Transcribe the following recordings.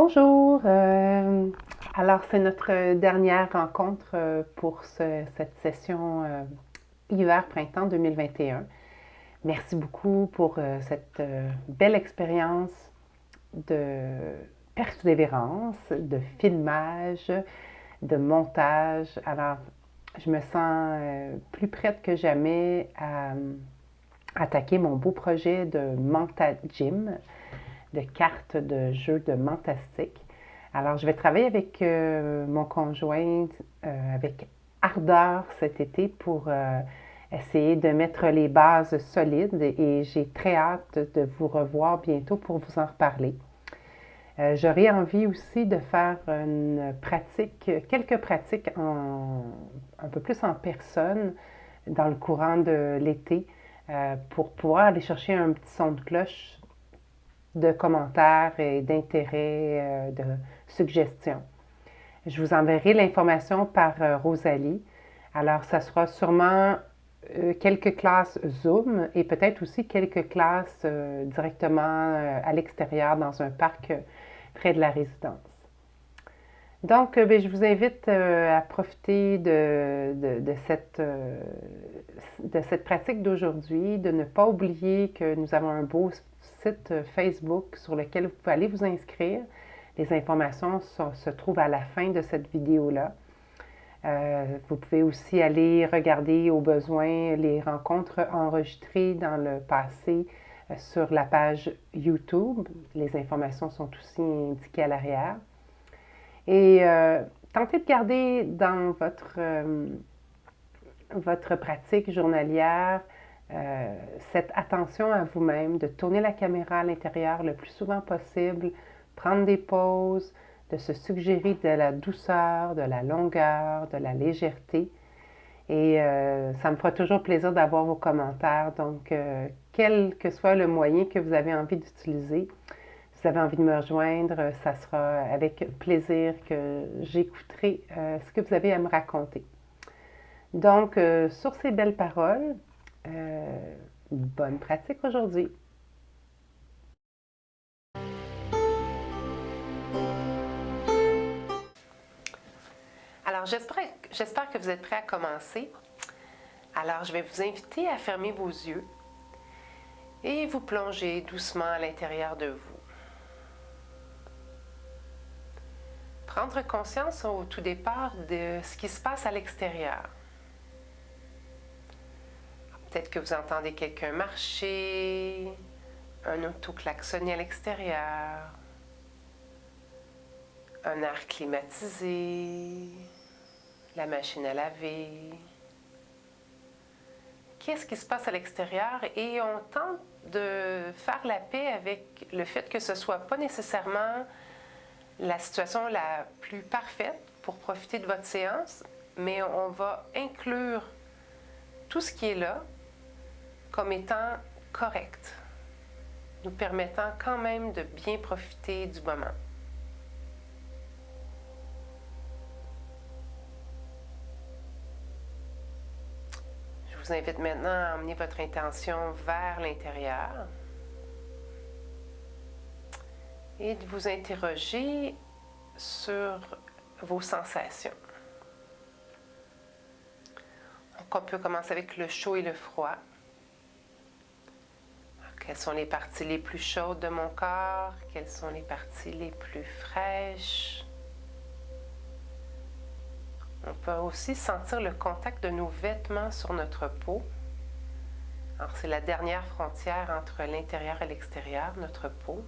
Bonjour, alors c'est notre dernière rencontre pour cette session hiver-printemps 2021. Merci beaucoup pour cette belle expérience de persévérance, de filmage, de montage. Alors, je me sens plus prête que jamais à attaquer mon beau projet de Manta Gym, de cartes de jeux de Mantastic. Alors, je vais travailler avec mon conjoint avec ardeur cet été pour essayer de mettre les bases solides et j'ai très hâte de vous revoir bientôt pour vous en reparler. J'aurais envie aussi de faire une pratique, quelques pratiques un peu plus en personne dans le courant de l'été pour pouvoir aller chercher un petit son de cloche de commentaires et d'intérêts, de suggestions. Je vous enverrai l'information par Rosalie. Alors, ça sera sûrement quelques classes Zoom et peut-être aussi quelques classes directement à l'extérieur dans un parc près de la résidence. Donc, je vous invite à profiter de cette pratique d'aujourd'hui, de ne pas oublier que nous avons un beau site Facebook sur lequel vous pouvez aller vous inscrire. Les informations se trouvent à la fin de cette vidéo-là. Vous pouvez aussi aller regarder au besoin les rencontres enregistrées dans le passé sur la page YouTube. Les informations sont aussi indiquées à l'arrière. Et tentez de garder dans votre pratique journalière cette attention à vous-même, de tourner la caméra à l'intérieur le plus souvent possible, prendre des pauses, de se suggérer de la douceur, de la longueur, de la légèreté. Et ça me fera toujours plaisir d'avoir vos commentaires. Donc, quel que soit le moyen que vous avez envie d'utiliser, si vous avez envie de me rejoindre, ça sera avec plaisir que j'écouterai ce que vous avez à me raconter. Donc, sur ces belles paroles, bonne pratique aujourd'hui. Alors, j'espère que vous êtes prêts à commencer. Alors, je vais vous inviter à fermer vos yeux et vous plonger doucement à l'intérieur de vous. Prendre conscience au tout départ de ce qui se passe à l'extérieur. Peut-être que vous entendez quelqu'un marcher, un auto klaxonner à l'extérieur, un air climatisé, la machine à laver. Qu'est-ce qui se passe à l'extérieur? Et on tente de faire la paix avec le fait que ce ne soit pas nécessairement la situation la plus parfaite pour profiter de votre séance, mais on va inclure tout ce qui est là comme étant correct, nous permettant quand même de bien profiter du moment. Je vous invite maintenant à emmener votre intention vers l'intérieur et de vous interroger sur vos sensations. Donc, on peut commencer avec le chaud et le froid. Alors, quelles sont les parties les plus chaudes de mon corps? Quelles sont les parties les plus fraîches? On peut aussi sentir le contact de nos vêtements sur notre peau. Alors, c'est la dernière frontière entre l'intérieur et l'extérieur, notre peau.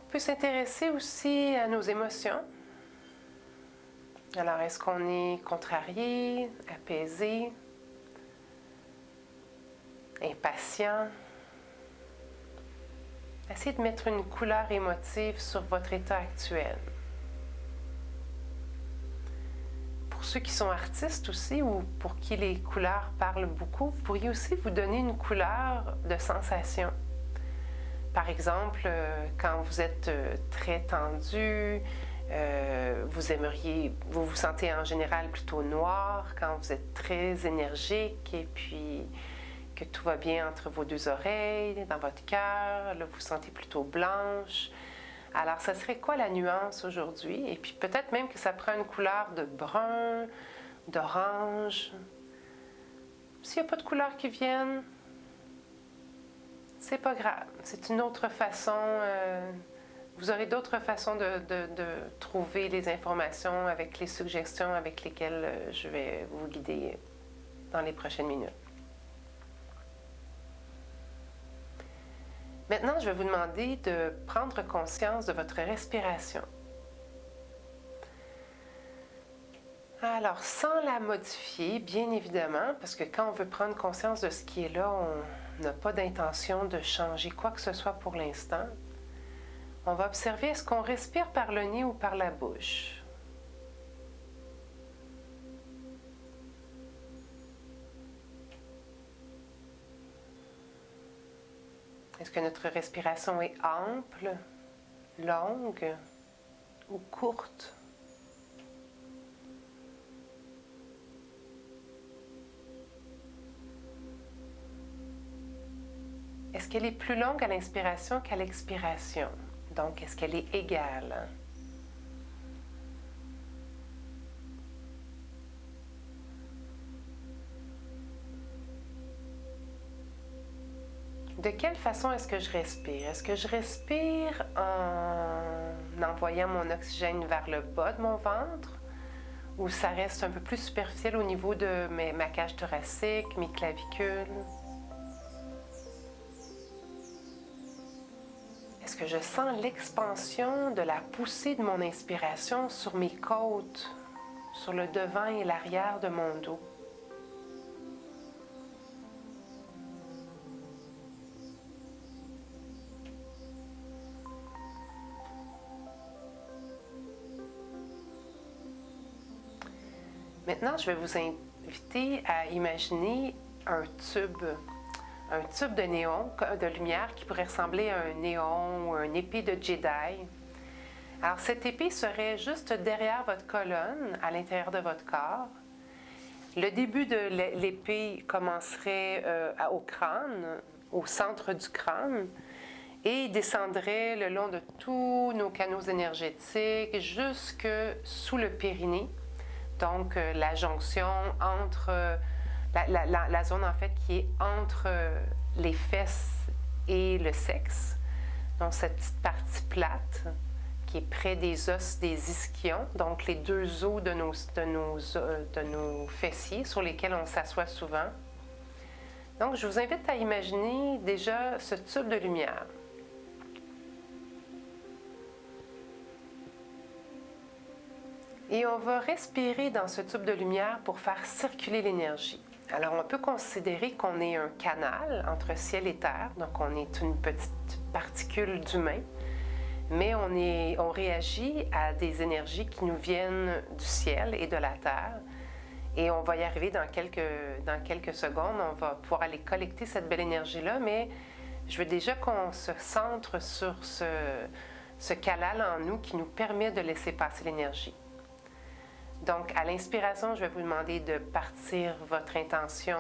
On peut s'intéresser aussi à nos émotions. Alors, est-ce qu'on est contrarié, apaisé, impatient? Essayez de mettre une couleur émotive sur votre état actuel. Pour ceux qui sont artistes aussi ou pour qui les couleurs parlent beaucoup, vous pourriez aussi vous donner une couleur de sensation. Par exemple, quand vous êtes très tendu, vous vous sentez en général plutôt noir. Quand vous êtes très énergique et puis que tout va bien entre vos deux oreilles, dans votre cœur. Là, vous vous sentez plutôt blanche. Alors, ça serait quoi la nuance aujourd'hui? Et puis peut-être même que ça prend une couleur de brun, d'orange. S'il n'y a pas de couleurs qui viennent, c'est pas grave. C'est une autre façon. Vous aurez d'autres façons de trouver les informations avec les suggestions avec lesquelles je vais vous guider dans les prochaines minutes. Maintenant, je vais vous demander de prendre conscience de votre respiration. Alors, sans la modifier, bien évidemment, parce que quand on veut prendre conscience de ce qui est là, on n'a pas d'intention de changer quoi que ce soit pour l'instant. On va observer est-ce qu'on respire par le nez ou par la bouche. Est-ce que notre respiration est ample, longue ou courte? Est-ce qu'elle est plus longue à l'inspiration qu'à l'expiration? Donc, est-ce qu'elle est égale? De quelle façon est-ce que je respire? Est-ce que je respire en envoyant mon oxygène vers le bas de mon ventre? Ou ça reste un peu plus superficiel au niveau de ma cage thoracique, mes clavicules? Est-ce que je sens l'expansion de la poussée de mon inspiration sur mes côtes, sur le devant et l'arrière de mon dos? Maintenant, je vais vous inviter à imaginer un tube de néon, de lumière qui pourrait ressembler à un néon ou une épée de Jedi. Alors, cette épée serait juste derrière votre colonne, à l'intérieur de votre corps. Le début de l'épée commencerait au crâne, au centre du crâne, et descendrait le long de tous nos canaux énergétiques jusque sous le périnée. Donc, la jonction entre, la zone en fait qui est entre les fesses et le sexe. Donc, cette petite partie plate qui est près des os des ischions, donc les deux os de nos fessiers sur lesquels on s'assoit souvent. Donc, je vous invite à imaginer déjà ce tube de lumière. Et on va respirer dans ce tube de lumière pour faire circuler l'énergie. Alors, on peut considérer qu'on est un canal entre ciel et terre, donc on est une petite particule d'humain, mais on réagit à des énergies qui nous viennent du ciel et de la terre. Et on va y arriver dans quelques secondes, on va pouvoir aller collecter cette belle énergie-là, mais je veux déjà qu'on se centre sur ce canal en nous qui nous permet de laisser passer l'énergie. Donc, à l'inspiration, je vais vous demander de partir votre intention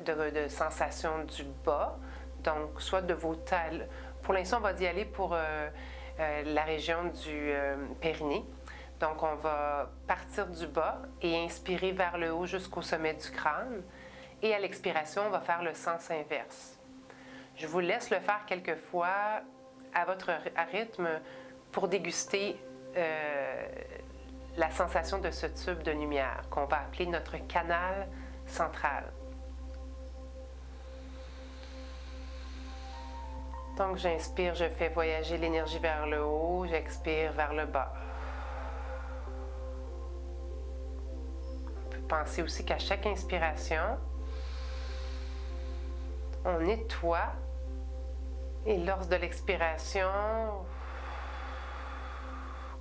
de sensation du bas, donc soit de vos talons. Pour l'instant, on va y aller pour la région du périnée. Donc, on va partir du bas et inspirer vers le haut jusqu'au sommet du crâne. Et à l'expiration, on va faire le sens inverse. Je vous laisse le faire quelques fois à votre rythme pour déguster la sensation de ce tube de lumière qu'on va appeler notre canal central. Donc, j'inspire, je fais voyager l'énergie vers le haut, j'expire vers le bas. On peut penser aussi qu'à chaque inspiration, on nettoie et lors de l'expiration,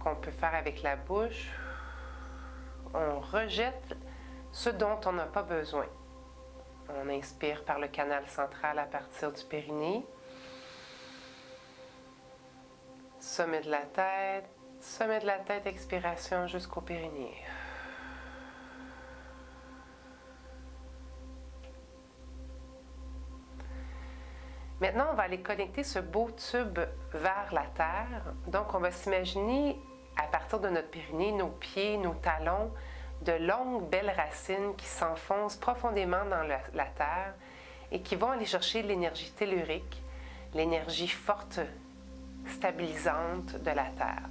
qu'on peut faire avec la bouche, on rejette ce dont on n'a pas besoin. On inspire par le canal central à partir du périnée. Sommet de la tête, expiration jusqu'au périnée. Maintenant, on va aller connecter ce beau tube vers la terre. Donc, on va s'imaginer, à partir de notre périnée, nos pieds, nos talons, de longues, belles racines qui s'enfoncent profondément dans la terre et qui vont aller chercher l'énergie tellurique, l'énergie forte, stabilisante de la terre.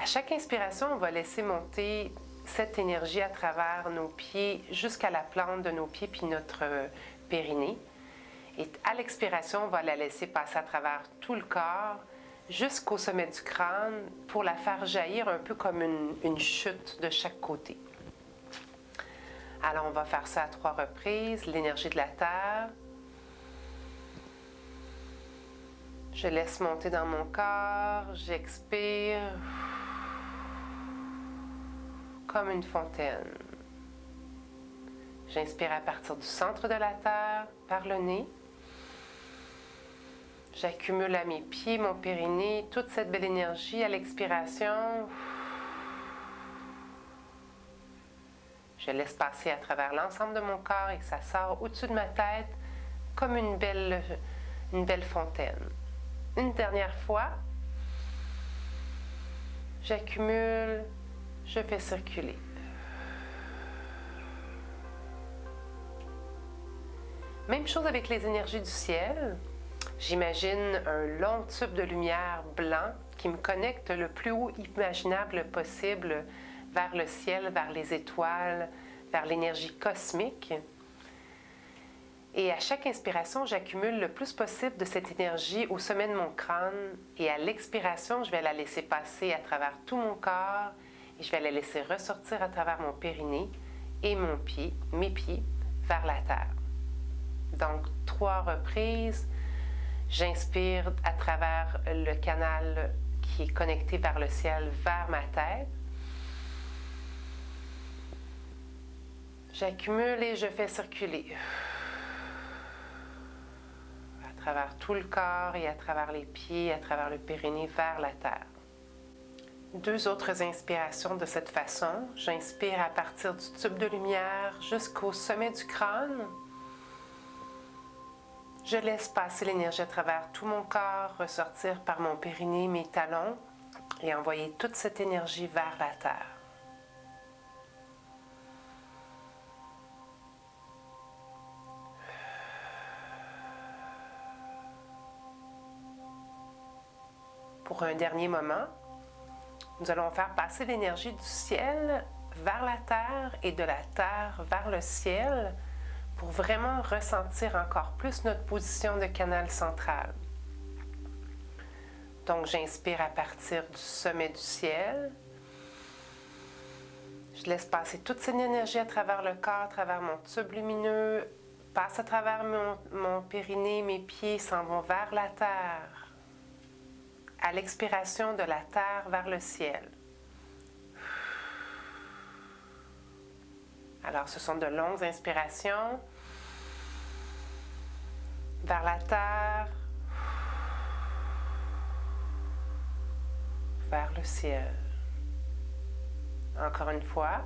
À chaque inspiration, on va laisser monter cette énergie à travers nos pieds jusqu'à la plante de nos pieds puis notre périnée. Et à l'expiration, on va la laisser passer à travers tout le corps jusqu'au sommet du crâne pour la faire jaillir un peu comme une chute de chaque côté. Alors, on va faire ça à 3 reprises. L'énergie de la terre. Je laisse monter dans mon corps. J'expire comme une fontaine. J'inspire à partir du centre de la terre, par le nez. J'accumule à mes pieds, mon périnée, toute cette belle énergie à l'expiration. Je laisse passer à travers l'ensemble de mon corps et ça sort au-dessus de ma tête comme une belle fontaine. Une dernière fois. J'accumule, je fais circuler. Même chose avec les énergies du ciel. J'imagine un long tube de lumière blanc qui me connecte le plus haut imaginable possible vers le ciel, vers les étoiles, vers l'énergie cosmique. Et à chaque inspiration, j'accumule le plus possible de cette énergie au sommet de mon crâne. Et à l'expiration, je vais la laisser passer à travers tout mon corps et je vais la laisser ressortir à travers mon périnée et mes pieds, vers la terre. Donc, 3 reprises. J'inspire à travers le canal qui est connecté vers le ciel, vers ma tête. J'accumule et je fais circuler à travers tout le corps et à travers les pieds, à travers le périnée, vers la terre. 2 autres inspirations de cette façon. J'inspire à partir du tube de lumière jusqu'au sommet du crâne. Je laisse passer l'énergie à travers tout mon corps, ressortir par mon périnée, mes talons et envoyer toute cette énergie vers la terre. Pour un dernier moment, nous allons faire passer l'énergie du ciel vers la terre et de la terre vers le ciel pour vraiment ressentir encore plus notre position de canal central. Donc, j'inspire à partir du sommet du ciel. Je laisse passer toute cette énergie à travers le corps, à travers mon tube lumineux, passe à travers mon périnée, mes pieds s'en vont vers la terre. À l'expiration, de la terre vers le ciel. Alors, ce sont de longues inspirations vers la terre, vers le ciel. Encore une fois.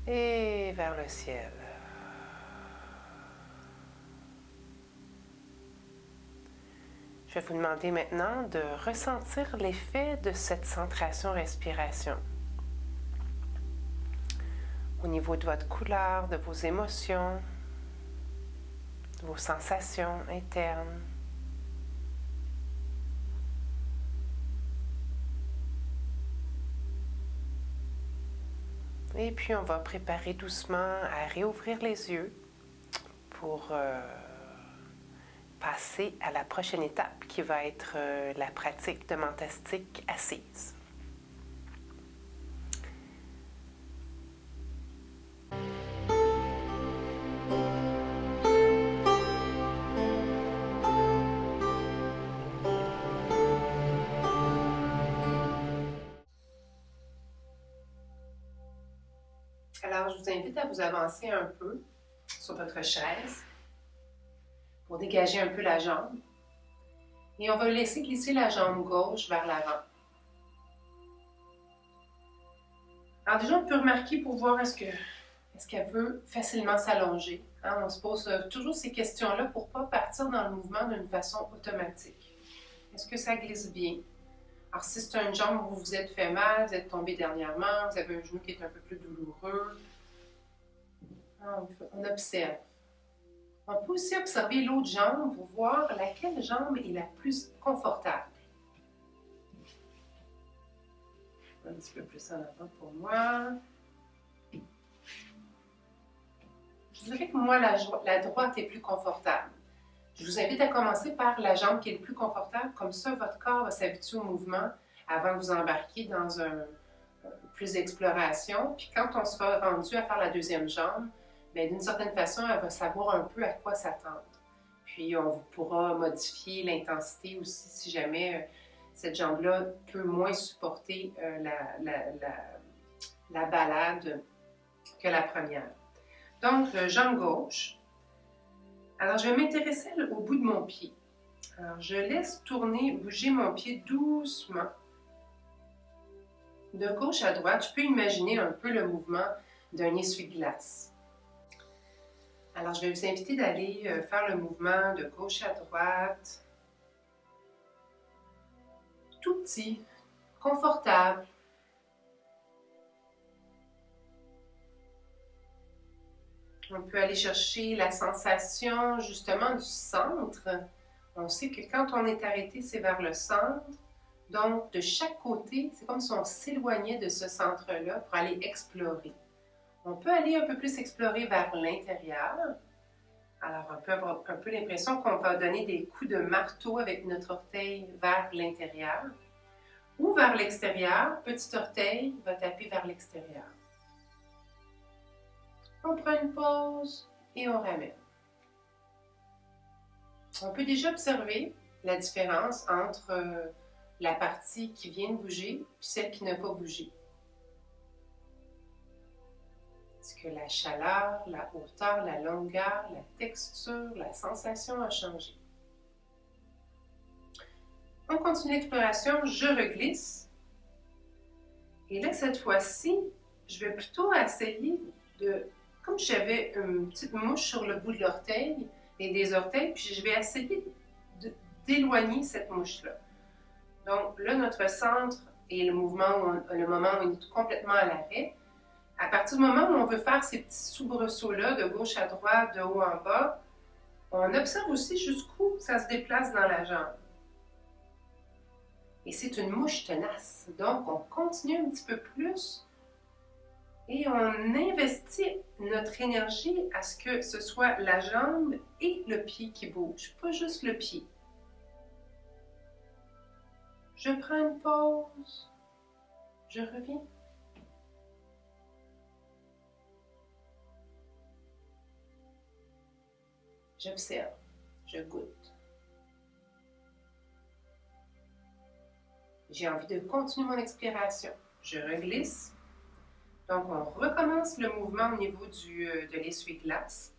Et vers le ciel. Je vais vous demander maintenant de ressentir l'effet de cette centration-respiration. Au niveau de votre couleur, de vos émotions, de vos sensations internes. Et puis on va préparer doucement à réouvrir les yeux pour passer à la prochaine étape qui va être la pratique de mentastique assise. Alors, je vous invite à vous avancer un peu sur votre chaise pour dégager un peu la jambe. Et on va laisser glisser la jambe gauche vers l'avant. Alors déjà, on peut remarquer pour voir est-ce Est-ce qu'elle veut facilement s'allonger? Hein, on se pose toujours ces questions-là pour ne pas partir dans le mouvement d'une façon automatique. Est-ce que ça glisse bien? Alors, si c'est une jambe où vous vous êtes fait mal, vous êtes tombé dernièrement, vous avez un genou qui est un peu plus douloureux, on observe. On peut aussi observer l'autre jambe pour voir laquelle jambe est la plus confortable. Un petit peu plus en avant pour moi. Je dirais que moi, la droite est plus confortable. Je vous invite à commencer par la jambe qui est le plus confortable. Comme ça, votre corps va s'habituer au mouvement avant que vous embarquiez dans plus d'exploration. Puis quand on sera rendu à faire la deuxième jambe, d'une certaine façon, elle va savoir un peu à quoi s'attendre. Puis on pourra modifier l'intensité aussi si jamais cette jambe-là peut moins supporter la balade que la première. Donc, jambe gauche. Alors, je vais m'intéresser au bout de mon pied. Alors, je laisse tourner, bouger mon pied doucement. De gauche à droite, je peux imaginer un peu le mouvement d'un essuie-glace. Alors, je vais vous inviter d'aller faire le mouvement de gauche à droite. Tout petit, confortable. On peut aller chercher la sensation justement du centre. On sait que quand on est arrêté, c'est vers le centre. Donc, de chaque côté, c'est comme si on s'éloignait de ce centre-là pour aller explorer. On peut aller un peu plus explorer vers l'intérieur. Alors, on peut avoir un peu l'impression qu'on va donner des coups de marteau avec notre orteil vers l'intérieur. Ou vers l'extérieur, petit orteil va taper vers l'extérieur. On prend une pause et on ramène. On peut déjà observer la différence entre la partie qui vient de bouger et celle qui n'a pas bougé. Est-ce que la chaleur, la hauteur, la longueur, la texture, la sensation a changé? On continue l'exploration, je reglisse. Et là, cette fois-ci, je vais plutôt essayer de, comme j'avais une petite mouche sur le bout de l'orteil et des orteils, puis je vais essayer d'éloigner cette mouche-là. Donc là, notre centre est le moment où on est complètement à l'arrêt. À partir du moment où on veut faire ces petits soubresauts-là, de gauche à droite, de haut en bas, on observe aussi jusqu'où ça se déplace dans la jambe. Et c'est une mouche tenace. Donc, on continue un petit peu plus et on investit notre énergie à ce que ce soit la jambe et le pied qui bougent, pas juste le pied. Je prends une pause. Je reviens. J'observe. Je goûte. J'ai envie de continuer mon expiration. Je reglisse. Donc, on recommence le mouvement au niveau de l'essuie-glace.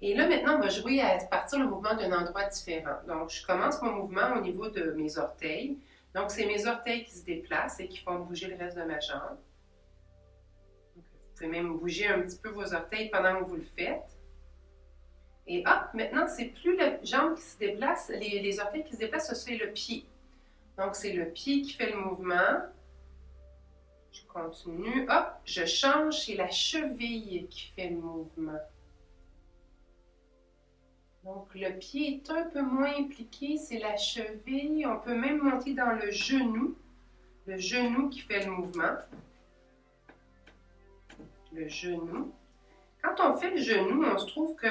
Et là, maintenant, on va jouer à partir le mouvement d'un endroit différent. Donc, je commence mon mouvement au niveau de mes orteils. Donc, c'est mes orteils qui se déplacent et qui font bouger le reste de ma jambe. Donc, vous pouvez même bouger un petit peu vos orteils pendant que vous le faites. Et hop, maintenant, c'est plus la jambe qui se déplace, les orteils qui se déplacent, c'est le pied. Donc, c'est le pied qui fait le mouvement. Je continue. Hop, je change, c'est la cheville qui fait le mouvement. Donc, le pied est un peu moins impliqué, c'est la cheville. On peut même monter dans le genou qui fait le mouvement. Le genou. Quand on fait le genou, on se trouve que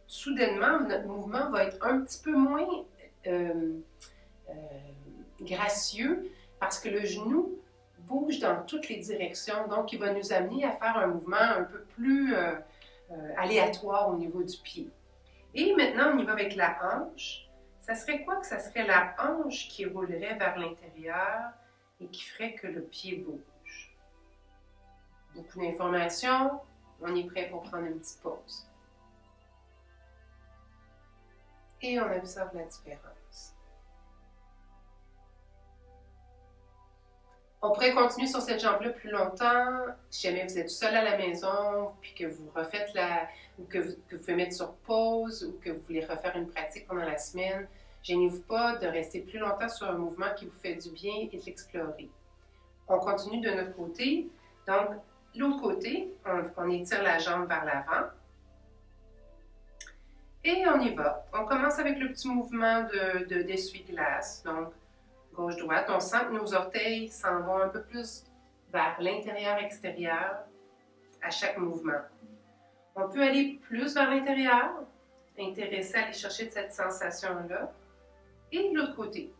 soudainement, notre mouvement va être un petit peu moins gracieux parce que le genou bouge dans toutes les directions. Donc, il va nous amener à faire un mouvement un peu plus aléatoire au niveau du pied. Et maintenant, on y va avec la hanche. Ça serait quoi que ça serait la hanche qui roulerait vers l'intérieur et qui ferait que le pied bouge? Beaucoup d'informations. On est prêt pour prendre une petite pause. Et on observe la différence. On pourrait continuer sur cette jambe-là plus longtemps. Si jamais vous êtes seul à la maison, puis que vous refaites ou que vous pouvez mettre sur pause, ou que vous voulez refaire une pratique pendant la semaine, gênez-vous pas de rester plus longtemps sur un mouvement qui vous fait du bien et de l'explorer. On continue de notre côté. Donc, l'autre côté, on étire la jambe vers l'avant. Et on y va. On commence avec le petit mouvement d'essuie-glace. Donc, gauche-droite. On sent que nos orteils s'en vont un peu plus vers l'intérieur-extérieur à chaque mouvement. On peut aller plus vers l'intérieur, intéressé à aller chercher cette sensation-là. Et de l'autre côté.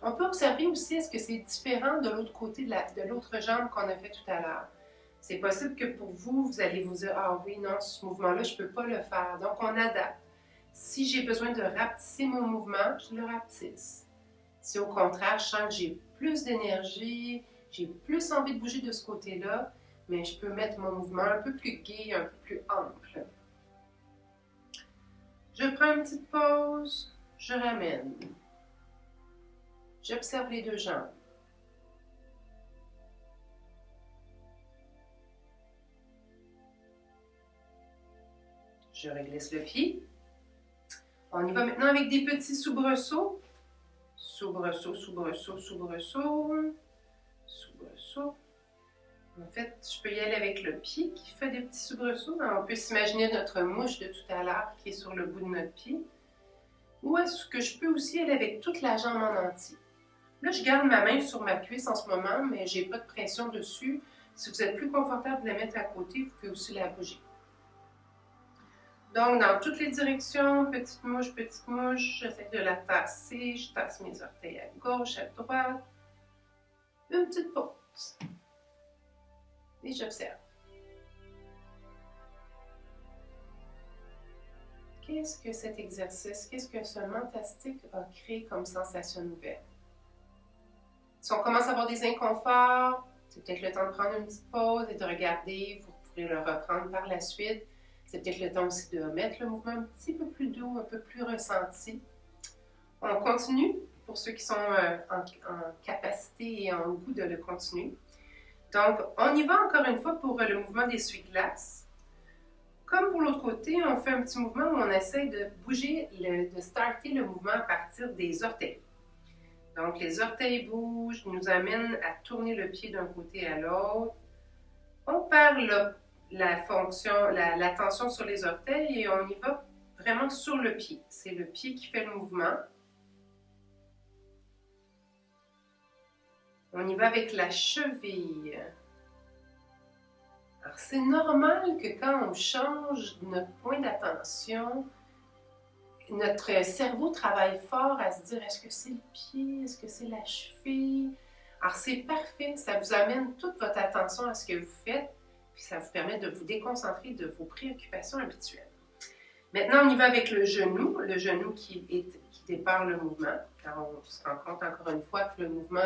On peut observer aussi est-ce que c'est différent de l'autre côté de l'autre jambe qu'on a fait tout à l'heure. C'est possible que pour vous, vous allez vous dire « Ah oui, non, ce mouvement-là, je ne peux pas le faire. » Donc, on adapte. Si j'ai besoin de rapetisser mon mouvement, je le rapetisse. Si au contraire, je sens que j'ai plus d'énergie, j'ai plus envie de bouger de ce côté-là, mais je peux mettre mon mouvement un peu plus gai, un peu plus ample. Je prends une petite pause, je ramène. J'observe les deux jambes. Je réglisse le pied. On y va maintenant avec des petits soubresauts. Soubresaut, soubresaut, soubresaut. Soubresaut. En fait, je peux y aller avec le pied qui fait des petits soubresauts. On peut s'imaginer notre mouche de tout à l'heure qui est sur le bout de notre pied. Ou est-ce que je peux aussi aller avec toute la jambe en entier? Là, je garde ma main sur ma cuisse en ce moment, mais je n'ai pas de pression dessus. Si vous êtes plus confortable de la mettre à côté, vous pouvez aussi la bouger. Donc, dans toutes les directions, petite mouche, j'essaie de la tasser, je tasse mes orteils à gauche, à droite. Une petite pause. Et j'observe. Qu'est-ce que cet exercice, qu'est-ce que ce mentastique a créé comme sensation nouvelle? Si on commence à avoir des inconforts, c'est peut-être le temps de prendre une petite pause et de regarder. Vous pourrez le reprendre par la suite. C'est peut-être le temps aussi de mettre le mouvement un petit peu plus doux, un peu plus ressenti. On continue pour ceux qui sont en capacité et en goût de le continuer. Donc, on y va encore une fois pour le mouvement d'essuie-glace. Comme pour l'autre côté, on fait un petit mouvement où on essaie de bouger, de starter le mouvement à partir des orteils. Donc, les orteils bougent, nous amènent à tourner le pied d'un côté à l'autre. On perd la tension sur les orteils et on y va vraiment sur le pied. C'est le pied qui fait le mouvement. On y va avec la cheville. Alors, c'est normal que quand on change notre point d'attention, notre cerveau travaille fort à se dire est-ce que c'est le pied, est-ce que c'est la cheville? Alors, c'est parfait, ça vous amène toute votre attention à ce que vous faites, puis ça vous permet de vous déconcentrer de vos préoccupations habituelles. Maintenant, on y va avec le genou qui départ le mouvement. Alors, on se rend compte encore une fois que le mouvement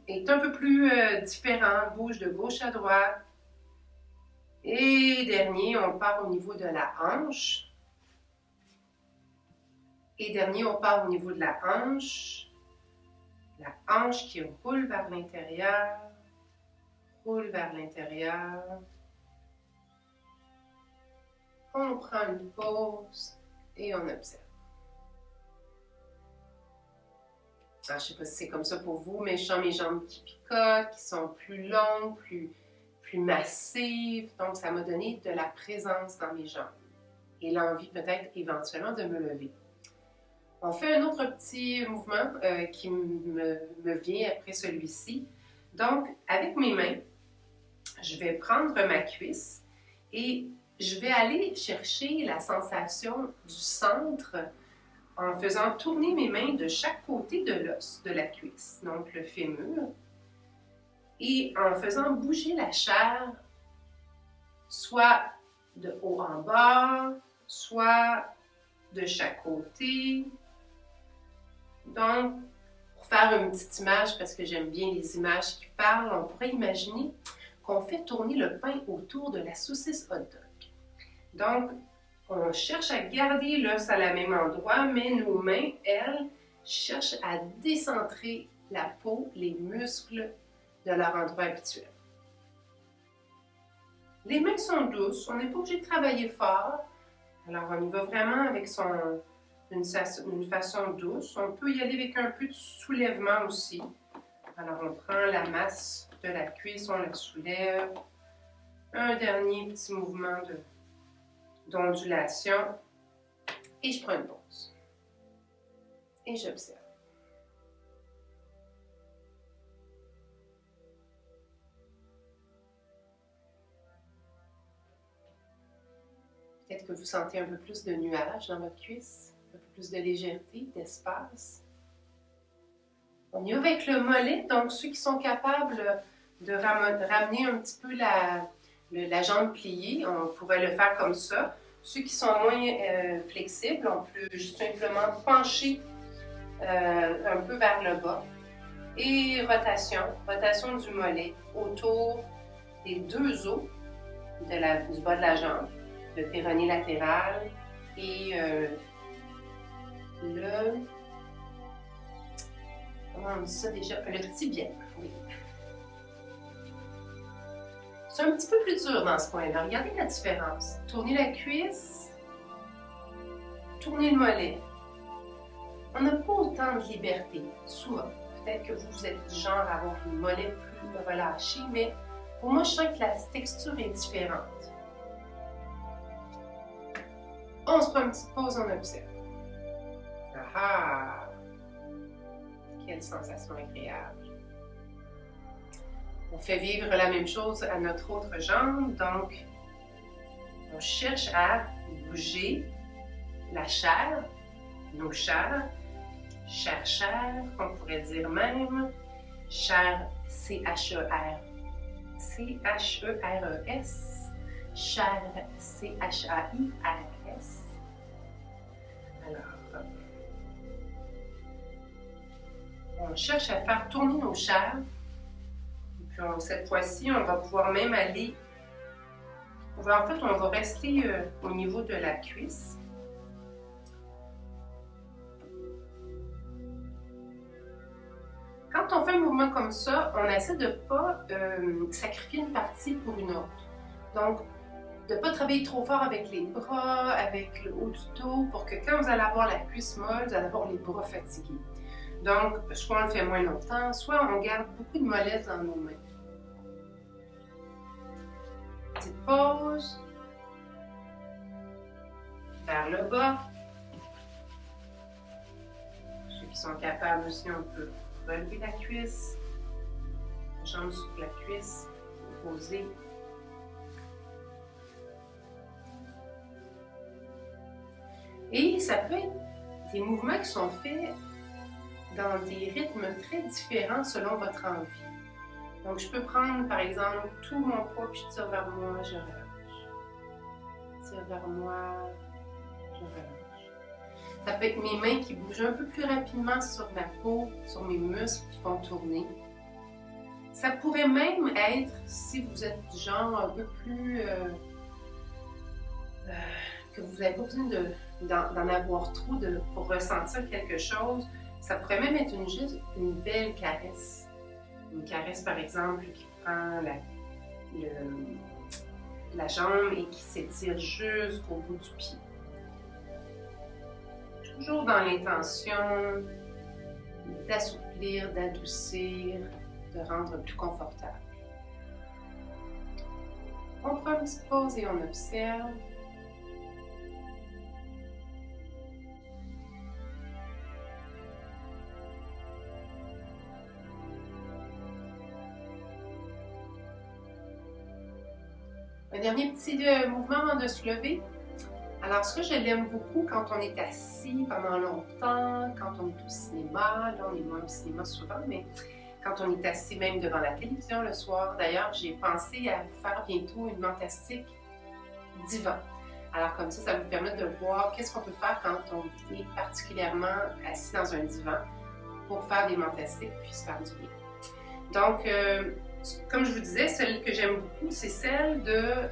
est un peu plus différent, bouge de gauche à droite. Et dernier, on part au niveau de la hanche. Et dernier, on part au niveau de la hanche. La hanche qui roule vers l'intérieur. Roule vers l'intérieur. On prend une pause et on observe. Alors, je ne sais pas si c'est comme ça pour vous, mais je sens mes jambes qui picotent, qui sont plus longues, plus massives. Donc, ça m'a donné de la présence dans mes jambes. Et l'envie peut-être éventuellement de me lever. On fait un autre petit mouvement qui me vient après celui-ci. Donc, avec mes mains, je vais prendre ma cuisse et je vais aller chercher la sensation du centre en faisant tourner mes mains de chaque côté de l'os de la cuisse, donc le fémur, et en faisant bouger la chair, soit de haut en bas, soit de chaque côté. Donc, pour faire une petite image, parce que j'aime bien les images qui parlent, on pourrait imaginer qu'on fait tourner le pain autour de la saucisse hot dog. Donc, on cherche à garder l'os à la même endroit, mais nos mains, elles, cherchent à décentrer la peau, les muscles de leur endroit habituel. Les mains sont douces, on n'est pas obligé de travailler fort. Alors, on y va vraiment avec une façon douce. On peut y aller avec un peu de soulèvement aussi. Alors, on prend la masse de la cuisse, on la soulève. Un dernier petit mouvement d'ondulation. Et je prends une pause. Et j'observe. Peut-être que vous sentez un peu plus de nuages dans votre cuisse, un peu plus de légèreté, d'espace. On y va avec le mollet, donc ceux qui sont capables de ramener un petit peu la jambe pliée, on pourrait le faire comme ça. Ceux qui sont moins flexibles, on peut juste simplement pencher un peu vers le bas. Et rotation du mollet autour des deux os du bas de la jambe, le péroné latéral et comment on dit ça déjà? Le tibia, oui. C'est un petit peu plus dur dans ce point-là. Regardez la différence. Tournez la cuisse, tournez le mollet. On n'a pas autant de liberté, souvent. Peut-être que vous êtes du genre à avoir le mollet plus relâché, mais pour moi, je sens que la texture est différente. On se prend une petite pause, on observe. Ah! Quelle sensation agréable! On fait vivre la même chose à notre autre jambe, donc on cherche à bouger la chair, nos chairs, chair, on pourrait dire même, chair, C-H-E-R, C-H-E-R-E-S, chair, C-H-A-I-R-S. Alors, on cherche à faire tourner nos chairs. Puis cette fois-ci, on va pouvoir même aller... on va rester au niveau de la cuisse. Quand on fait un mouvement comme ça, on essaie de ne pas sacrifier une partie pour une autre. Donc, de ne pas travailler trop fort avec les bras, avec le haut du dos, pour que quand vous allez avoir la cuisse molle, vous allez avoir les bras fatigués. Donc, soit on le fait moins longtemps, soit on garde beaucoup de mollesse dans nos mains. Petite pause. Vers le bas. Ceux qui sont capables aussi, on peut relever la cuisse. La jambe sur la cuisse, poser. Et ça peut être des mouvements qui sont faits dans des rythmes très différents selon votre envie. Donc, je peux prendre, par exemple, tout mon poids, puis je tire vers moi, je relâche. Tire vers moi, je relâche. Ça peut être mes mains qui bougent un peu plus rapidement sur ma peau, sur mes muscles qui vont tourner. Ça pourrait même être, si vous êtes du genre un peu plus... que vous n'avez pas besoin d'en avoir trop pour ressentir quelque chose, ça pourrait même être juste une belle caresse. Une caresse, par exemple, qui prend la jambe et qui s'étire jusqu'au bout du pied. Toujours dans l'intention d'assouplir, d'adoucir, de rendre plus confortable. On prend une petite pause et on observe. Un dernier petit mouvement avant de se lever. Alors ça, je l'aime beaucoup quand on est assis pendant longtemps, quand on est au cinéma. Là, on est moins au cinéma souvent, mais quand on est assis même devant la télévision le soir. D'ailleurs, j'ai pensé à faire bientôt une mentastique divan. Alors comme ça vous permet de voir qu'est-ce qu'on peut faire quand on est particulièrement assis dans un divan pour faire des mentastiques puis se faire du bien. Donc, comme je vous disais, celle que j'aime beaucoup, c'est celle de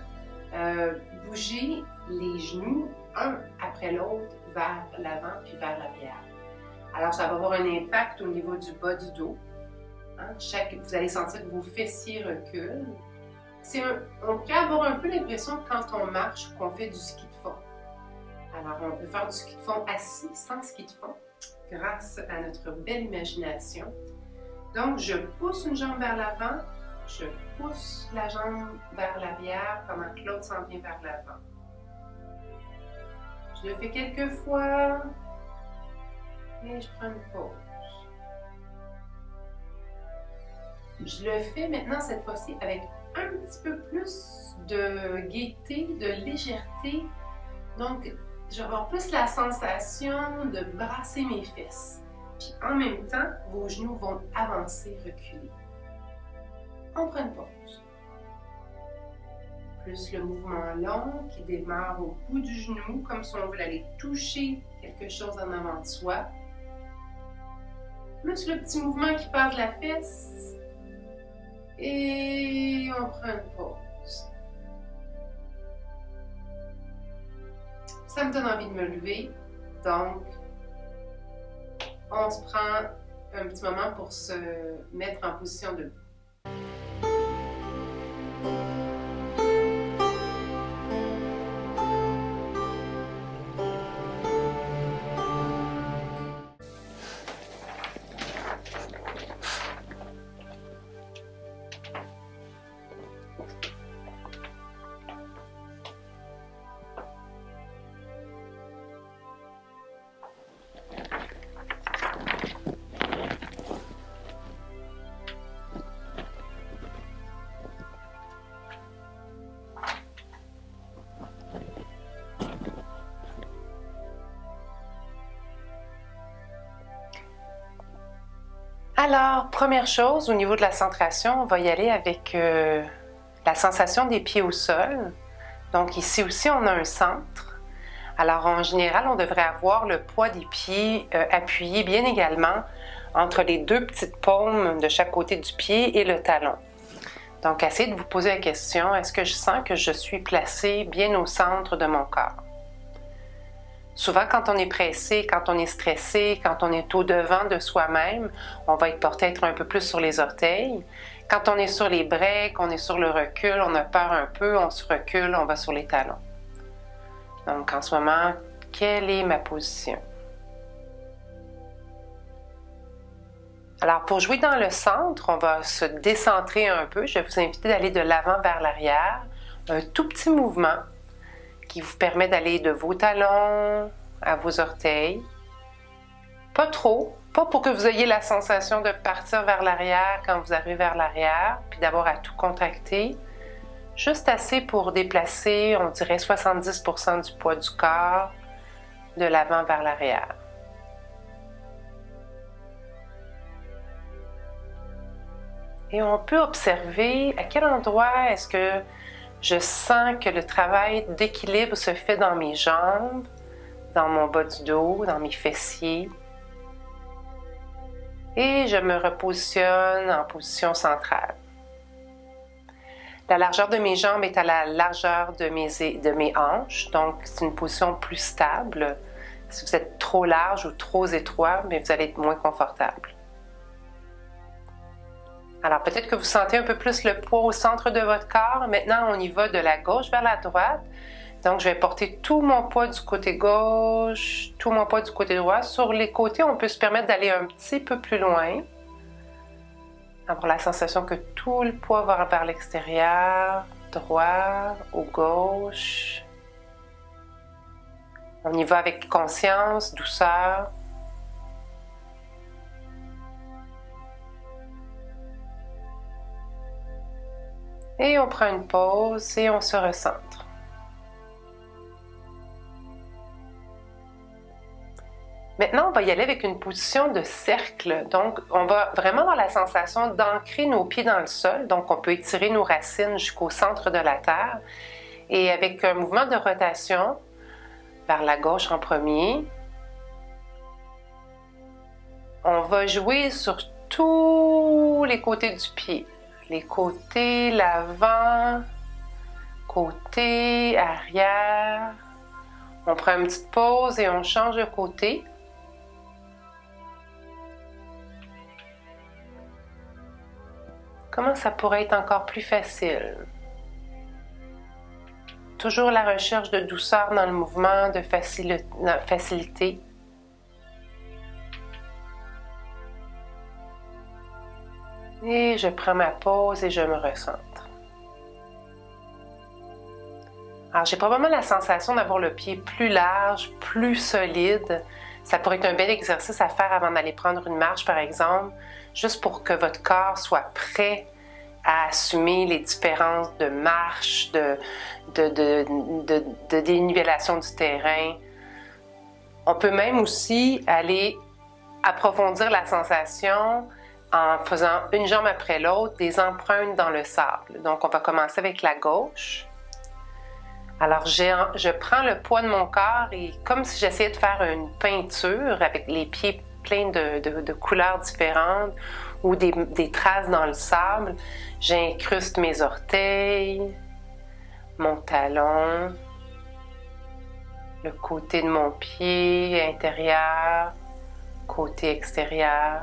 bouger les genoux un après l'autre vers l'avant puis vers l'arrière. Alors, ça va avoir un impact au niveau du bas du dos. Hein? Vous allez sentir que vos fessiers reculent. On peut avoir un peu l'impression que quand on marche, qu'on fait du ski de fond. Alors, on peut faire du ski de fond assis, sans ski de fond, grâce à notre belle imagination. Donc, je pousse une jambe vers l'avant, je pousse la jambe vers l'arrière pendant que l'autre s'en vient vers l'avant. Je le fais quelques fois et je prends une pause. Je le fais maintenant cette fois-ci avec un petit peu plus de gaieté, de légèreté. Donc, je vais avoir plus la sensation de brasser mes fesses. Puis en même temps, vos genoux vont avancer, reculer. On prend une pause. Plus le mouvement long qui démarre au bout du genou, comme si on voulait aller toucher quelque chose en avant de soi. Plus le petit mouvement qui part de la fesse. Et on prend une pause. Ça me donne envie de me lever, donc on se prend un petit moment pour se mettre en position debout. Alors, première chose, au niveau de la centration, on va y aller avec la sensation des pieds au sol. Donc ici aussi, on a un centre. Alors en général, on devrait avoir le poids des pieds appuyé bien également entre les deux petites paumes de chaque côté du pied et le talon. Donc essayez de vous poser la question, est-ce que je sens que je suis placée bien au centre de mon corps? Souvent, quand on est pressé, quand on est stressé, quand on est au-devant de soi-même, on va être porté à être un peu plus sur les orteils. Quand on est sur les breaks, on est sur le recul, on a peur un peu, on se recule, on va sur les talons. Donc, en ce moment, quelle est ma position? Alors, pour jouer dans le centre, on va se décentrer un peu. Je vais vous inviter d'aller de l'avant vers l'arrière. Un tout petit mouvement qui vous permet d'aller de vos talons à vos orteils. Pas trop, pas pour que vous ayez la sensation de partir vers l'arrière quand vous arrivez vers l'arrière, puis d'avoir à tout contracter. Juste assez pour déplacer, on dirait 70% du poids du corps de l'avant vers l'arrière. Et on peut observer à quel endroit est-ce que je sens que le travail d'équilibre se fait dans mes jambes, dans mon bas du dos, dans mes fessiers. Et je me repositionne en position centrale. La largeur de mes jambes est à la largeur de mes hanches, donc c'est une position plus stable. Si vous êtes trop large ou trop étroit, mais vous allez être moins confortable. Alors peut-être que vous sentez un peu plus le poids au centre de votre corps. Maintenant, on y va de la gauche vers la droite. Donc, je vais porter tout mon poids du côté gauche, tout mon poids du côté droit. Sur les côtés, on peut se permettre d'aller un petit peu plus loin. Avoir la sensation que tout le poids va vers l'extérieur, droit ou gauche. On y va avec conscience, douceur. Et on prend une pause et on se recentre. Maintenant, on va y aller avec une position de cercle. Donc, on va vraiment avoir la sensation d'ancrer nos pieds dans le sol. Donc, on peut étirer nos racines jusqu'au centre de la terre. Et avec un mouvement de rotation vers la gauche en premier, on va jouer sur tous les côtés du pied. Les côtés, l'avant, côté, arrière. On prend une petite pause et on change de côté. comment ça pourrait être encore plus facile. Toujours la recherche de douceur dans le mouvement, de facilité. Et je prends ma pause et je me recentre. Alors, j'ai probablement la sensation d'avoir le pied plus large, plus solide. Ça pourrait être un bel exercice à faire avant d'aller prendre une marche, par exemple, juste pour que votre corps soit prêt à assumer les différences de marche, de dénivellation du terrain. On peut même aussi aller approfondir la sensation en faisant une jambe après l'autre, des empreintes dans le sable. Donc, on va commencer avec la gauche. Alors, je prends le poids de mon corps et comme si j'essayais de faire une peinture avec les pieds pleins de couleurs différentes ou des traces dans le sable, j'incruste mes orteils, mon talon, le côté de mon pied intérieur, côté extérieur,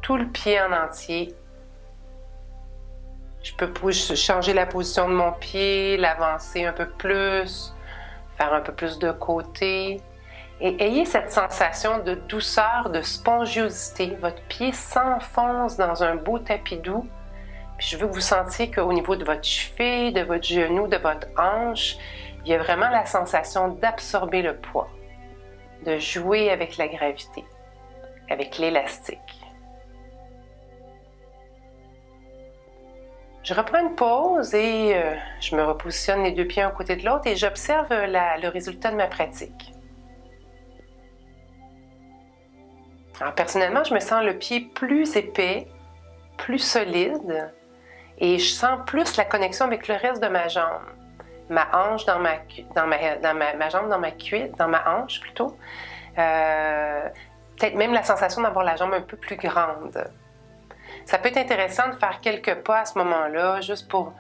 tout le pied en entier. Je peux changer la position de mon pied, l'avancer un peu plus, faire un peu plus de côté. Et ayez cette sensation de douceur, de spongiosité. Votre pied s'enfonce dans un beau tapis doux. Puis je veux que vous sentiez qu'au niveau de votre cheville, de votre genou, de votre hanche, il y a vraiment la sensation d'absorber le poids, de jouer avec la gravité, avec l'élastique. Je reprends une pause et je me repositionne les deux pieds un côté de l'autre et j'observe le résultat de ma pratique. Alors personnellement, je me sens le pied plus épais, plus solide et je sens plus la connexion avec le reste de ma jambe. Ma hanche dans ma jambe, dans ma hanche plutôt. Peut-être même la sensation d'avoir la jambe un peu plus grande. Ça peut être intéressant de faire quelques pas à ce moment-là, juste pour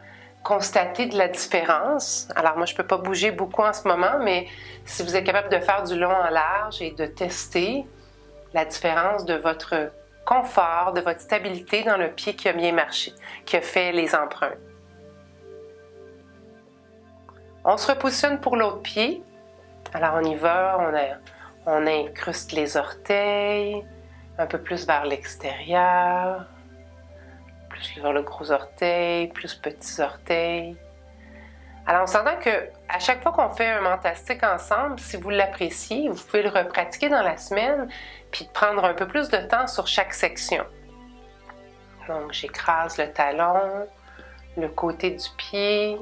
constater de la différence. Alors moi, je ne peux pas bouger beaucoup en ce moment, mais si vous êtes capable de faire du long en large et de tester la différence de votre confort, de votre stabilité dans le pied qui a bien marché, qui a fait les empreintes. On se repositionne pour l'autre pied. Alors on y va, on incruste les orteils, un peu plus vers l'extérieur. Plus vers le gros orteil, plus petits orteils. Alors, on s'entend qu'à chaque fois qu'on fait un mentastique ensemble, si vous l'appréciez, vous pouvez le repratiquer dans la semaine, puis de prendre un peu plus de temps sur chaque section. Donc, j'écrase le talon, le côté du pied,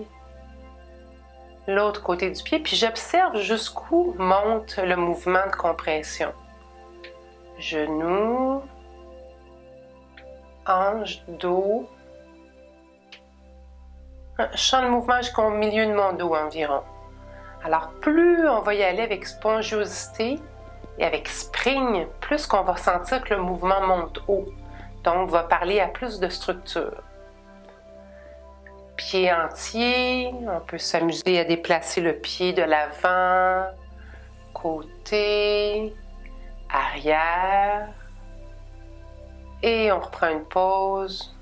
l'autre côté du pied, puis j'observe jusqu'où monte le mouvement de compression. Genou, hanche, dos. Je sens le mouvement jusqu'au milieu de mon dos environ. Alors, plus on va y aller avec spongiosité et avec spring, plus qu'on va sentir que le mouvement monte haut. Donc, on va parler à plus de structure. Pied entier, on peut s'amuser à déplacer le pied de l'avant, côté, arrière. Et on reprend une pause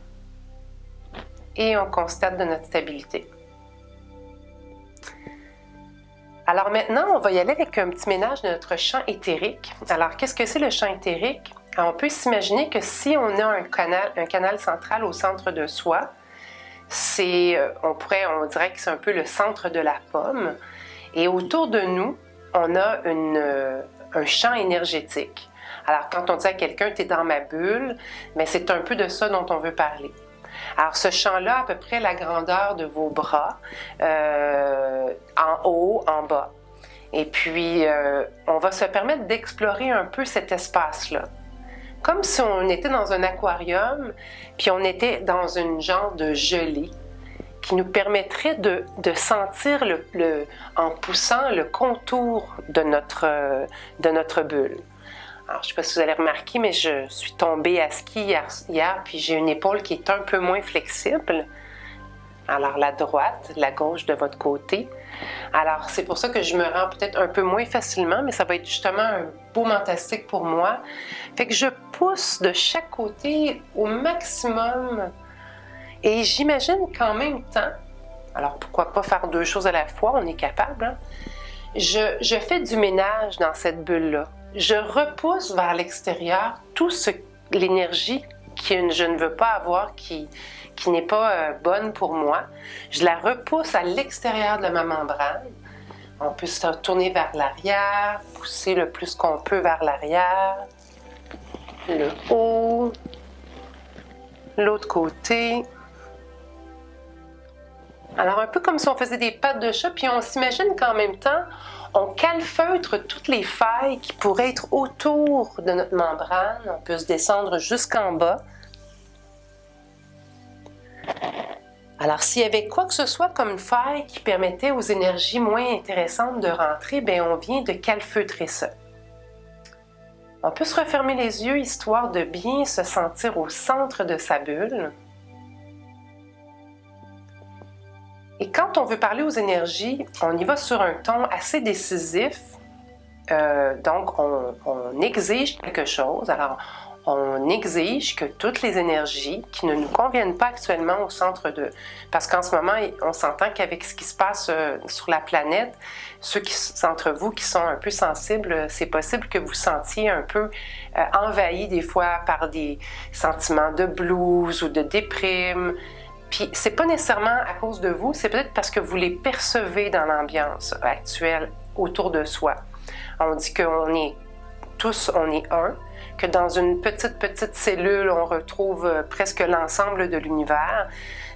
et on constate de notre stabilité. Alors maintenant, on va y aller avec un petit ménage de notre champ éthérique. Alors, qu'est-ce que c'est le champ éthérique? Alors, on peut s'imaginer que si on a un canal central au centre de soi, on dirait que c'est un peu le centre de la pomme. Et autour de nous, on a un champ énergétique. Alors, quand on dit à quelqu'un « t'es dans ma bulle », mais c'est un peu de ça dont on veut parler. Alors, ce champ-là, à peu près la grandeur de vos bras, en haut, en bas. Et puis, on va se permettre d'explorer un peu cet espace-là. Comme si on était dans un aquarium, puis on était dans une genre de gelée qui nous permettrait de sentir, en poussant, le contour de notre bulle. Alors, je ne sais pas si vous avez remarqué, mais je suis tombée à ski hier puis j'ai une épaule qui est un peu moins flexible. Alors la droite, la gauche de votre côté. Alors c'est pour ça que je me rends peut-être un peu moins facilement, mais ça va être justement un beau mentastique pour moi. Fait que je pousse de chaque côté au maximum et j'imagine qu'en même temps, alors pourquoi pas faire deux choses à la fois, on est capable, hein? Je fais du ménage dans cette bulle-là. Je repousse vers l'extérieur l'énergie que je ne veux pas avoir, qui n'est pas bonne pour moi. Je la repousse à l'extérieur de ma membrane. On peut se tourner vers l'arrière, pousser le plus qu'on peut vers l'arrière, le haut, l'autre côté. Alors, un peu comme si on faisait des pattes de chat, puis on s'imagine qu'en même temps, on calfeutre toutes les failles qui pourraient être autour de notre membrane. On peut se descendre jusqu'en bas. Alors, s'il y avait quoi que ce soit comme une faille qui permettait aux énergies moins intéressantes de rentrer, bien, on vient de calfeutrer ça. On peut se refermer les yeux, histoire de bien se sentir au centre de sa bulle. Et quand on veut parler aux énergies, on y va sur un ton assez décisif. Donc, on exige quelque chose. Alors, on exige que toutes les énergies qui ne nous conviennent pas actuellement au centre de... Parce qu'en ce moment, on s'entend qu'avec ce qui se passe sur la planète, ceux d'entre vous qui sont un peu sensibles, c'est possible que vous sentiez un peu envahi des fois par des sentiments de blues ou de déprime. Puis c'est pas nécessairement à cause de vous, c'est peut-être parce que vous les percevez dans l'ambiance actuelle autour de soi. On dit qu'on est tous, on est un, que dans une petite cellule, on retrouve presque l'ensemble de l'univers.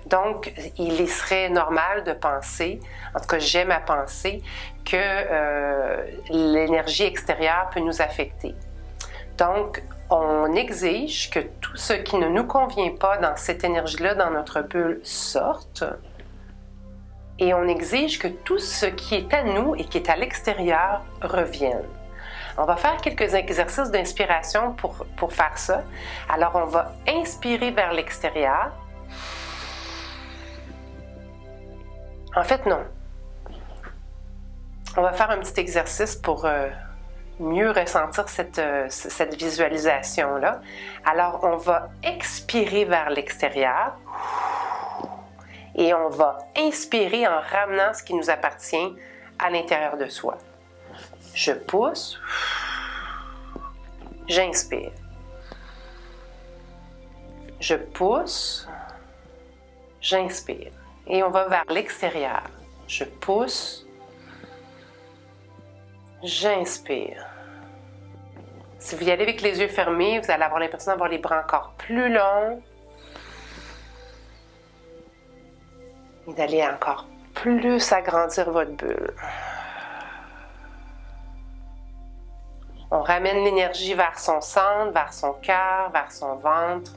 Donc, il serait normal de penser, en tout cas j'aime à penser, que l'énergie extérieure peut nous affecter. Donc, on exige que tout ce qui ne nous convient pas dans cette énergie-là, dans notre bulle, sorte. Et on exige que tout ce qui est à nous et qui est à l'extérieur revienne. On va faire quelques exercices d'inspiration pour faire ça. Alors, on va inspirer vers l'extérieur. En fait, non. On va faire un petit exercice pour mieux ressentir cette visualisation-là. Alors, on va expirer vers l'extérieur et on va inspirer en ramenant ce qui nous appartient à l'intérieur de soi. Je pousse, j'inspire. Je pousse, j'inspire. Et on va vers l'extérieur. Je pousse, j'inspire. Si vous y allez avec les yeux fermés, vous allez avoir l'impression d'avoir les bras encore plus longs et d'aller encore plus agrandir votre bulle. On ramène l'énergie vers son centre, vers son cœur, vers son ventre.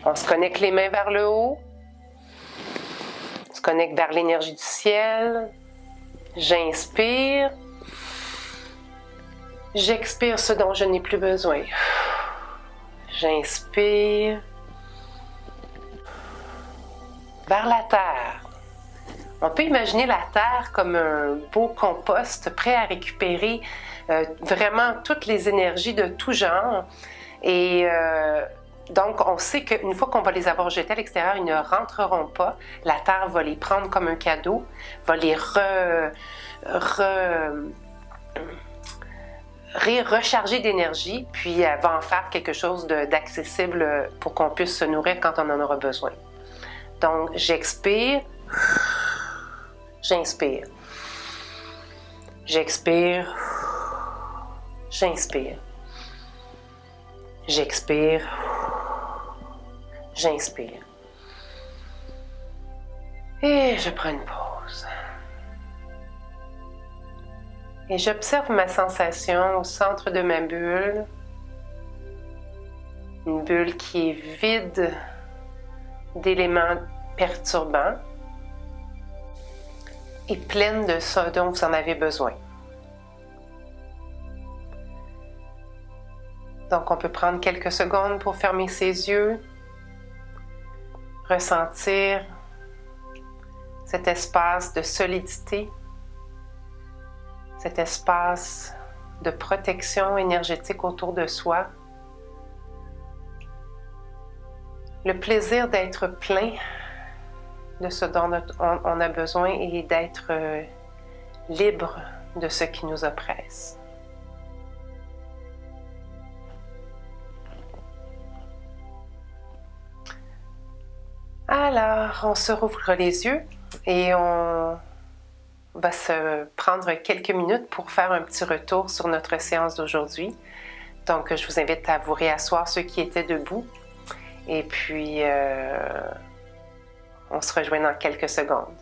On se connecte les mains vers le haut. On se connecte vers l'énergie du ciel. J'inspire. J'expire ce dont je n'ai plus besoin. J'inspire. Vers la terre. On peut imaginer la terre comme un beau compost prêt à récupérer vraiment toutes les énergies de tout genre. Et donc, on sait qu'une fois qu'on va les avoir jetées à l'extérieur, ils ne rentreront pas. La terre va les prendre comme un cadeau, va les recharger d'énergie, puis elle va en faire quelque chose d'accessible pour qu'on puisse se nourrir quand on en aura besoin. Donc, j'expire. J'inspire. J'expire. J'inspire. J'expire. J'inspire. Et je prends une pause. Et j'observe ma sensation au centre de ma bulle. Une bulle qui est vide d'éléments perturbants et pleine de ce dont vous en avez besoin. Donc, on peut prendre quelques secondes pour fermer ses yeux, ressentir cet espace de solidité, cet espace de protection énergétique autour de soi. Le plaisir d'être plein de ce dont on a besoin et d'être libre de ce qui nous oppresse. Alors, on se rouvre les yeux et on va se prendre quelques minutes pour faire un petit retour sur notre séance d'aujourd'hui. Donc, je vous invite à vous réasseoir ceux qui étaient debout et puis on se rejoint dans quelques secondes.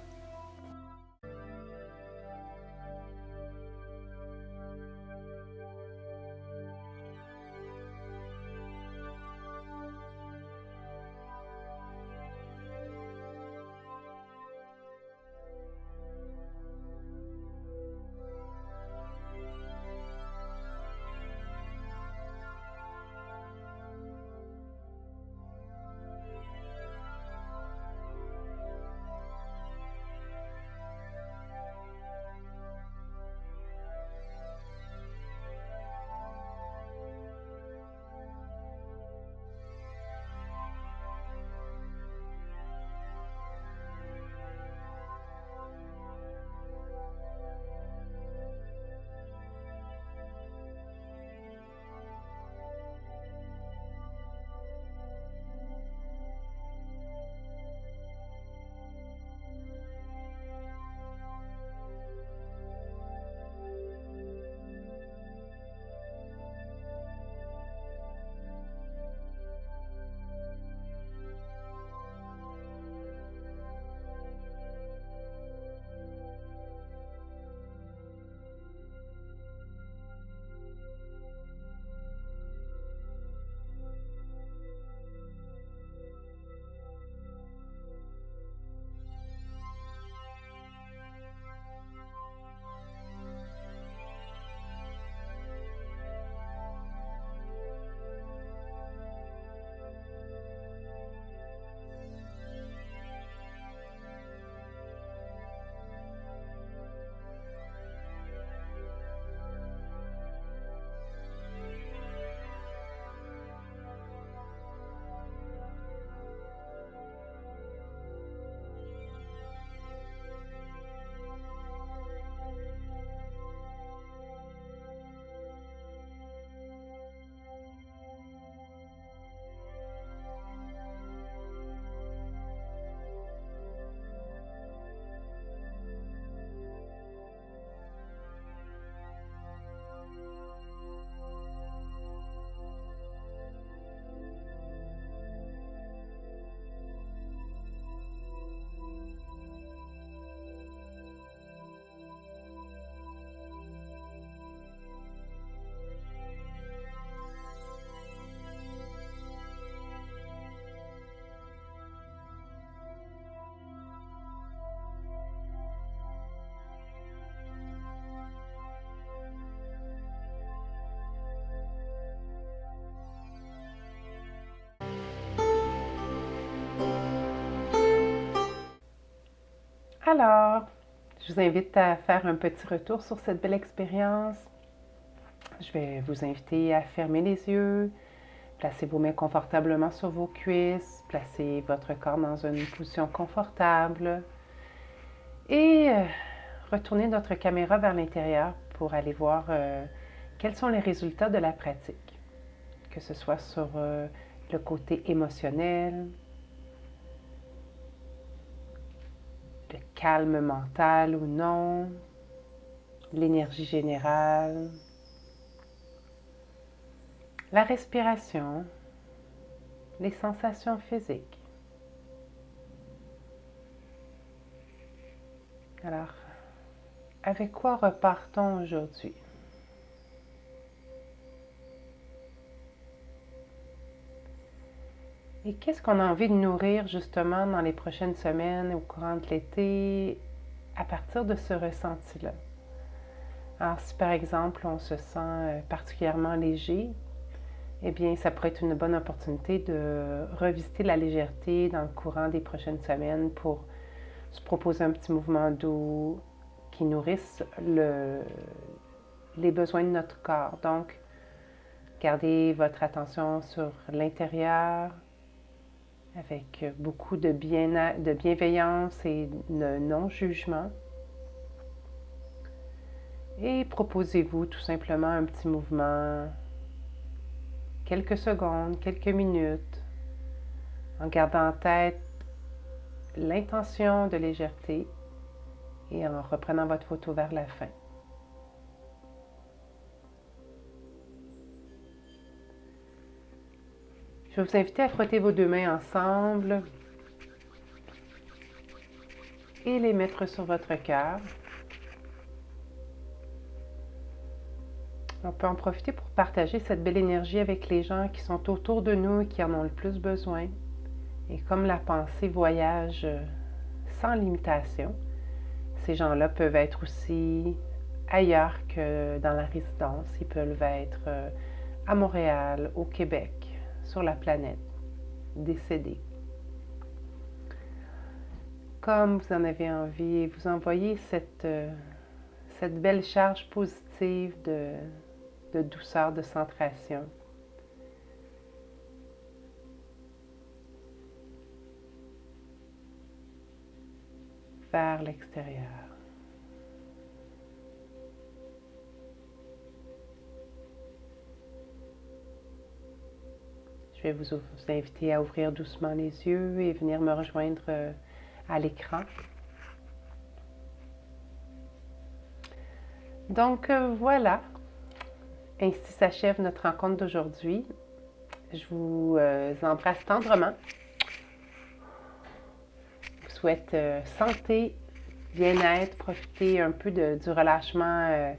Alors, je vous invite à faire un petit retour sur cette belle expérience. Je vais vous inviter à fermer les yeux, placer vos mains confortablement sur vos cuisses, placer votre corps dans une position confortable et retourner notre caméra vers l'intérieur pour aller voir quels sont les résultats de la pratique, que ce soit sur le côté émotionnel, le calme mental ou non, l'énergie générale, la respiration, les sensations physiques. Alors, avec quoi repartons aujourd'hui? Et qu'est-ce qu'on a envie de nourrir justement dans les prochaines semaines, au courant de l'été, à partir de ce ressenti-là? Alors, si par exemple on se sent particulièrement léger, eh bien, ça pourrait être une bonne opportunité de revisiter la légèreté dans le courant des prochaines semaines pour se proposer un petit mouvement doux qui nourrisse les besoins de notre corps. Donc, gardez votre attention sur l'intérieur avec beaucoup de bienveillance et de non-jugement. Et proposez-vous tout simplement un petit mouvement, quelques secondes, quelques minutes, en gardant en tête l'intention de légèreté et en reprenant votre photo vers la fin. Je vais vous inviter à frotter vos deux mains ensemble et les mettre sur votre cœur. On peut en profiter pour partager cette belle énergie avec les gens qui sont autour de nous et qui en ont le plus besoin. Et comme la pensée voyage sans limitation, ces gens-là peuvent être aussi ailleurs que dans la résidence. Ils peuvent être à Montréal, au Québec, sur la planète, décédés. Comme vous en avez envie, vous envoyez cette belle charge positive de douceur, de centration. Vers l'extérieur. Je vais vous inviter à ouvrir doucement les yeux et venir me rejoindre à l'écran. Donc voilà, ainsi s'achève notre rencontre d'aujourd'hui. Je vous embrasse tendrement. Je vous souhaite santé, bien-être, profiter un peu du relâchement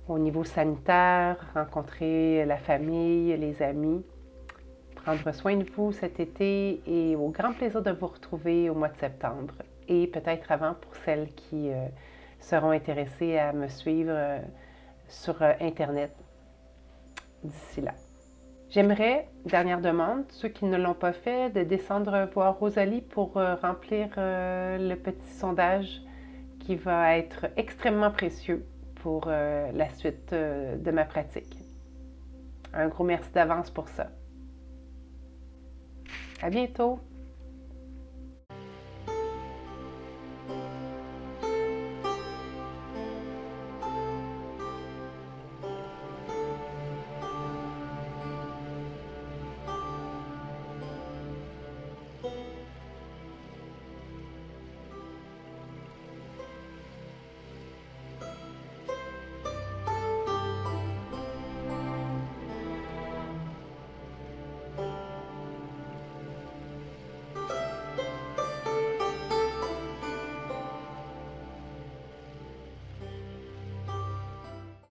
au niveau sanitaire, rencontrer la famille, les amis, prendre soin de vous cet été et au grand plaisir de vous retrouver au mois de septembre et peut-être avant pour celles qui seront intéressées à me suivre sur Internet d'ici là. J'aimerais, dernière demande, ceux qui ne l'ont pas fait, de descendre voir Rosalie pour remplir le petit sondage qui va être extrêmement précieux pour la suite de ma pratique. Un gros merci d'avance pour ça. À bientôt!